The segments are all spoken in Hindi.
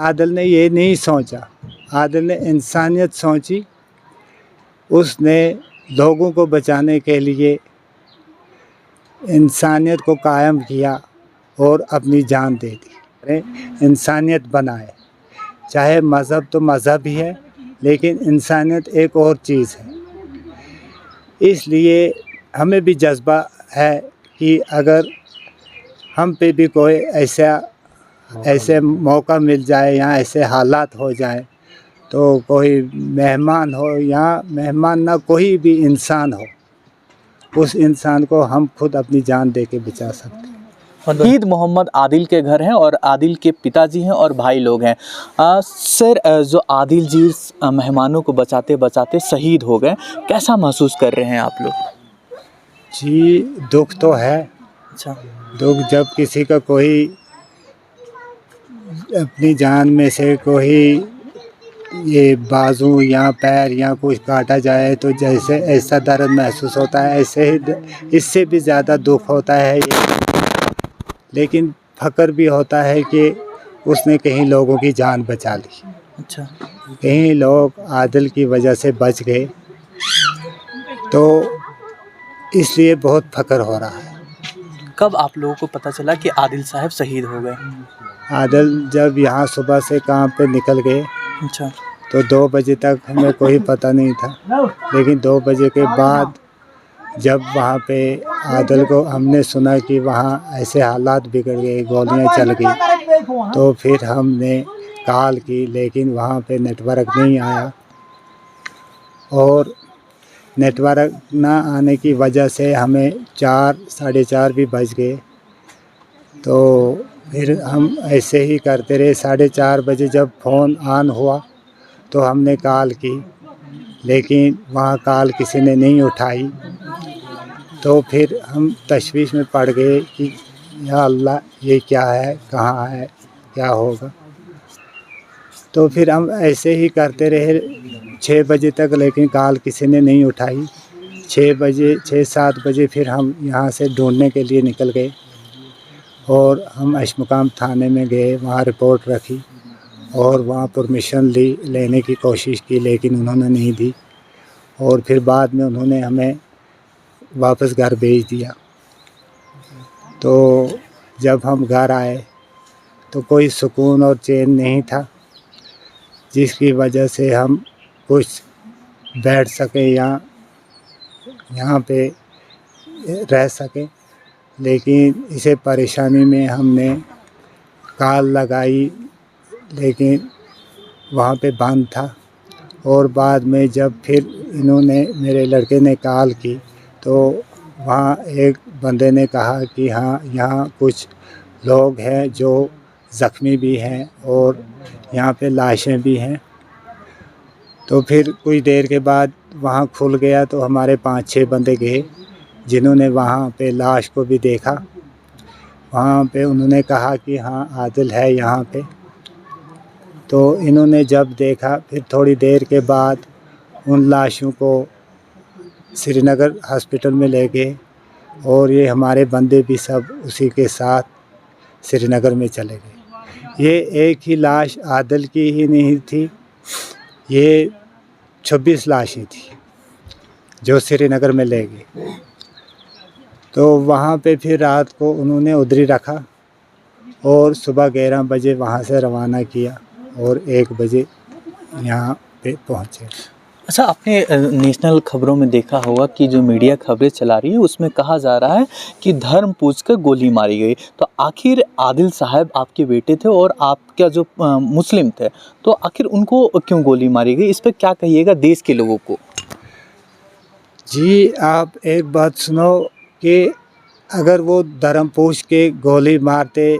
आदिल ने ये नहीं सोचा, आदिल ने इंसानियत सोची। उसने लोगों को बचाने के लिए इंसानियत को कायम किया और अपनी जान दे दी। इंसानियत बनाए, चाहे मज़हब तो मज़हब ही है, लेकिन इंसानियत एक और चीज़ है। इसलिए हमें भी जज्बा है कि अगर हम पे भी कोई ऐसे मौका मिल जाए या ऐसे हालात हो जाए, तो कोई मेहमान हो या मेहमान ना, कोई भी इंसान हो, उस इंसान को हम खुद अपनी जान दे के बचा सकते हैं। ईद मोहम्मद आदिल के घर हैं और आदिल के पिताजी हैं और भाई लोग हैं। सर, जो आदिल जी मेहमानों को बचाते बचाते शहीद हो गए, कैसा महसूस कर रहे हैं आप लोग? जी, दुख तो है। अच्छा। दुख जब किसी का कोई अपनी जान में से कोई ये बाजू या पैर या कुछ काटा जाए तो जैसे ऐसा दर्द महसूस होता है, ऐसे ही इससे भी ज़्यादा दुख होता है ये। लेकिन फ़ख्र भी होता है कि उसने कहीं लोगों की जान बचा ली। अच्छा। कहीं लोग आदिल की वजह से बच गए, तो इसलिए बहुत फ़ख्र हो रहा है। कब आप लोगों को पता चला कि आदिल साहब शहीद हो गए? आदिल जब यहाँ सुबह से काम पे निकल गए, अच्छा। तो 2 बजे तक हमें कोई पता नहीं था। लेकिन 2 बजे के बाद जब वहाँ पे आदिल को हमने सुना कि वहाँ ऐसे हालात बिगड़ गए, गोलियाँ चल गई, तो फिर हमने कॉल की, लेकिन वहाँ पे नेटवर्क नहीं आया। और नेटवर्क ना आने की वजह से हमें 4 साढ़े 4 भी बज गए। तो फिर हम ऐसे ही करते रहे। 4:30 बजे जब फ़ोन ऑन हुआ तो हमने कॉल की, लेकिन वहाँ कॉल किसी ने नहीं उठाई। तो फिर हम तशवीश में पड़ गए कि या अल्लाह, ये क्या है, कहाँ है, क्या होगा। तो फिर हम ऐसे ही करते रहे 6 बजे तक, लेकिन कॉल किसी ने नहीं उठाई। 6-7 बजे फिर हम यहाँ से ढूंढने के लिए निकल गए और हम अशमुकाम थाने में गए, वहाँ रिपोर्ट रखी और वहाँ परमिशन लेने की कोशिश की, लेकिन उन्होंने नहीं दी। और फिर बाद में उन्होंने हमें वापस घर भेज दिया। तो जब हम घर आए तो कोई सुकून और चैन नहीं था, जिसकी वजह से हम कुछ बैठ सके या यहाँ पे रह सके। लेकिन इसे परेशानी में हमने कॉल लगाई, लेकिन वहाँ पे बंद था। और बाद में जब फिर इन्होंने, मेरे लड़के ने कॉल की, तो वहाँ एक बंदे ने कहा कि हाँ, यहाँ कुछ लोग हैं जो ज़ख्मी भी हैं और यहाँ पे लाशें भी हैं। तो फिर कुछ देर के बाद वहाँ खुल गया, तो हमारे 5-6 बंदे गए, जिन्होंने वहाँ पे लाश को भी देखा। वहाँ पे उन्होंने कहा कि हाँ, आदिल है यहाँ पे। तो इन्होंने जब देखा, फिर थोड़ी देर के बाद उन लाशों को श्रीनगर हॉस्पिटल में ले गए और ये हमारे बंदे भी सब उसी के साथ श्रीनगर में चले गए। ये एक ही लाश आदिल की ही नहीं थी, ये 26 लाशें थी जो श्रीनगर में ले गए। तो वहाँ पे फिर रात को उन्होंने उधरी रखा और सुबह 11 बजे वहाँ से रवाना किया और 1 बजे यहाँ पे पहुँचे। अच्छा, आपने नेशनल खबरों में देखा होगा कि जो मीडिया खबरें चला रही है उसमें कहा जा रहा है कि धर्म पूछकर गोली मारी गई। तो आखिर आदिल साहब आपके बेटे थे और आपका जो मुस्लिम थे, तो आखिर उनको क्यों गोली मारी गई? इस पर क्या कहिएगा देश के लोगों को? जी, आप एक बात सुनो कि अगर वो धर्म पूछ के गोली मारते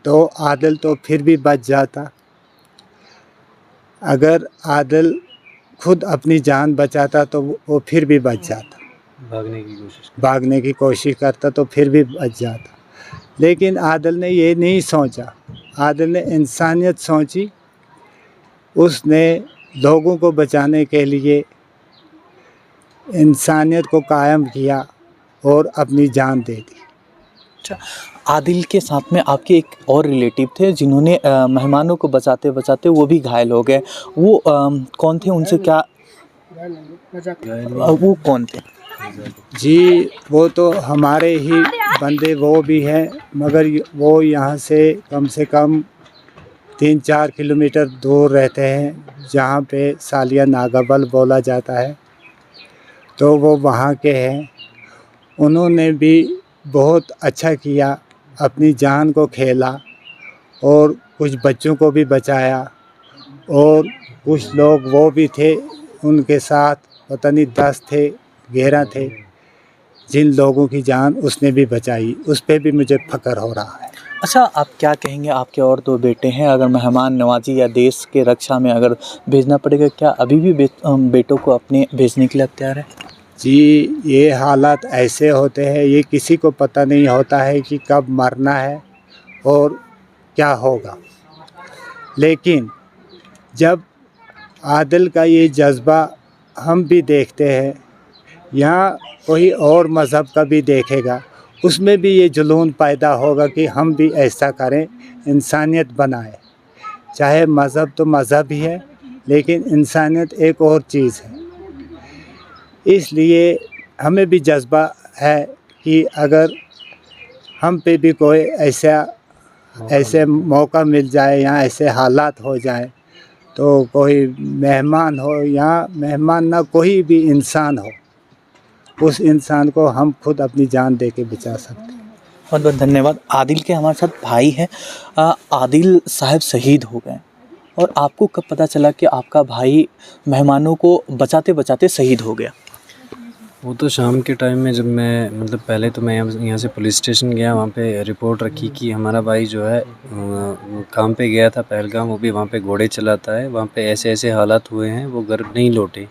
तो आदिल तो फिर भी बच जाता। अगर आदिल खुद अपनी जान बचाता तो वो फिर भी बच जाता। भागने की कोशिश करता तो फिर भी बच जाता। लेकिन आदिल ने ये नहीं सोचा, आदिल ने इंसानियत सोची। उसने लोगों को बचाने के लिए इंसानियत को कायम किया और अपनी जान दे दी। अच्छा, आदिल के साथ में आपके एक और रिलेटिव थे जिन्होंने मेहमानों को बचाते बचाते वो भी घायल हो गए। वो कौन थे, उनसे क्या वो कौन थे? जी, वो तो हमारे ही बंदे वो भी हैं, मगर वो यहाँ से कम 3-4 किलोमीटर दूर रहते हैं, जहाँ पे सालिया नागाबल बोला जाता है। तो वो वहाँ के हैं। उन्होंने भी बहुत अच्छा किया, अपनी जान को खेला और कुछ बच्चों को भी बचाया। और कुछ लोग वो भी थे उनके साथ, पता नहीं 10 थे 11 थे, जिन लोगों की जान उसने भी बचाई। उस पे भी मुझे फ़ख्र हो रहा है। अच्छा, आप क्या कहेंगे, आपके और 2 बेटे हैं, अगर मेहमान नवाजी या देश के रक्षा में अगर भेजना पड़ेगा, क्या अभी भी बेटों को अपने भेजने के लिए तैयार है? जी, ये हालात ऐसे होते हैं, ये किसी को पता नहीं होता है कि कब मरना है और क्या होगा। लेकिन जब आदिल का ये जज्बा हम भी देखते हैं, यहाँ कोई और मज़हब का भी देखेगा, उसमें भी ये जुनून पैदा होगा कि हम भी ऐसा करें, इंसानियत बनाएं। चाहे मज़हब तो मज़हब ही है, लेकिन इंसानियत एक और चीज़ है। इसलिए हमें भी जज्बा है कि अगर हम पे भी कोई ऐसे मौका मिल जाए या ऐसे हालात हो जाए, तो कोई मेहमान हो या मेहमान ना, कोई भी इंसान हो, उस इंसान को हम खुद अपनी जान दे के बचा सकते हैं। बहुत बहुत धन्यवाद। आदिल के हमारे साथ भाई हैं। आदिल साहब शहीद हो गए और आपको कब पता चला कि आपका भाई मेहमानों को बचाते बचाते शहीद हो गया? वो तो शाम के टाइम में, जब मैं मतलब पहले तो मैं यहाँ से पुलिस स्टेशन गया, वहाँ पे रिपोर्ट रखी कि हमारा भाई जो है काम पे गया था पहलगाम, वो भी वहाँ पे घोड़े चलाता है, वहाँ पे ऐसे ऐसे हालात हुए हैं, वो घर नहीं लौटे।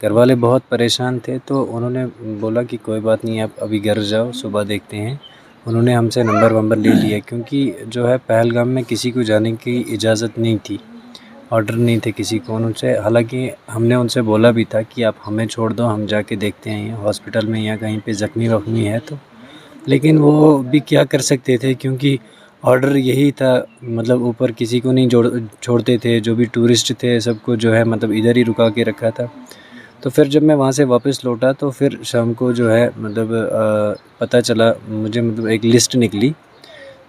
घर वाले बहुत परेशान थे, तो उन्होंने बोला कि कोई बात नहीं, आप अभी घर जाओ, सुबह देखते हैं। उन्होंने हमसे नंबर ले लिया, क्योंकि जो है पहलगाम में किसी को जाने की इजाज़त नहीं थी, ऑर्डर नहीं थे किसी को उनसे। हालांकि हमने उनसे बोला भी था कि आप हमें छोड़ दो, हम जाके देखते हैं हॉस्पिटल में या कहीं पे ज़ख्मी है तो, लेकिन वो भी क्या कर सकते थे, क्योंकि ऑर्डर यही था, मतलब ऊपर किसी को नहीं छोड़ते थे। जो भी टूरिस्ट थे सबको जो है मतलब इधर ही रुका के रखा था। तो फिर जब मैं वहाँ से वापस लौटा, तो फिर शाम को जो है मतलब पता चला मुझे, मतलब एक लिस्ट निकली।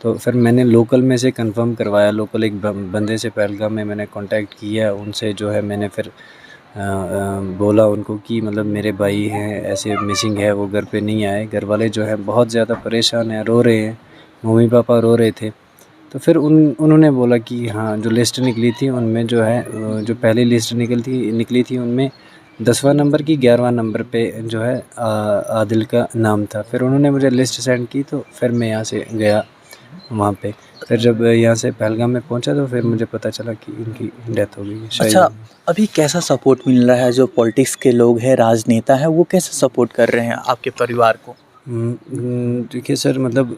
तो फिर मैंने लोकल में से कंफर्म करवाया, लोकल एक बंदे से पहलगाम में मैंने कांटेक्ट किया, उनसे जो है मैंने फिर बोला उनको कि मतलब मेरे भाई हैं ऐसे मिसिंग है, वो घर पे नहीं आए। घर वाले जो है बहुत ज़्यादा परेशान हैं, रो रहे हैं, मम्मी पापा रो रहे थे। तो फिर उन्होंने बोला कि हाँ, जो लिस्ट निकली थी उनमें जो है, जो पहली लिस्ट निकली थी उनमें 10वां नंबर की 11वां नंबर पे जो है आदिल का नाम था। फिर उन्होंने मुझे लिस्ट सेंड की, तो फिर मैं यहाँ से गया वहाँ पे। फिर जब यहाँ से पहलगाम में पहुँचा, तो फिर मुझे पता चला कि इनकी डेथ हो गई है। अच्छा, अभी कैसा सपोर्ट मिल रहा है? जो पॉलिटिक्स के लोग हैं, राजनेता हैं, वो कैसे सपोर्ट कर रहे हैं आपके परिवार को? देखिए सर, मतलब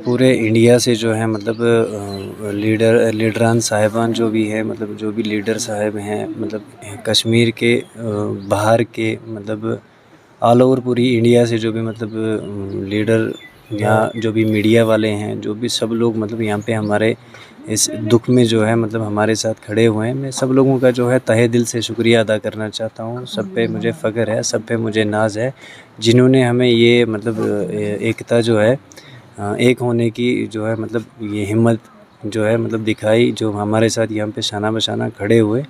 पूरे इंडिया से जो है मतलब लीडरान साहिबान जो भी हैं, मतलब जो भी लीडर साहब हैं, मतलब कश्मीर के बाहर के, मतलब ऑल ओवर पूरी इंडिया से जो भी मतलब लीडर, यहाँ जो भी मीडिया वाले हैं, जो भी सब लोग मतलब यहाँ पे हमारे इस दुख में जो है मतलब हमारे साथ खड़े हुए हैं। मैं सब लोगों का जो है तहे दिल से शुक्रिया अदा करना चाहता हूँ। सब पे मुझे फ़ख्र है, सब पे मुझे नाज़ है, जिन्होंने हमें ये मतलब एकता जो है, एक होने की जो है मतलब ये हिम्मत जो है मतलब दिखाई, जो हमारे साथ यहाँ पे शाना बशाना खड़े हुए,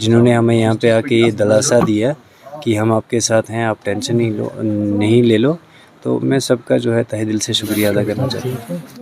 जिन्होंने हमें यहाँ पे आके ये दिलासा दिया कि हम आपके साथ हैं, आप टेंशन नहीं ले लो। तो मैं सबका जो है तहे दिल से शुक्रिया अदा करना चाहता हूँ।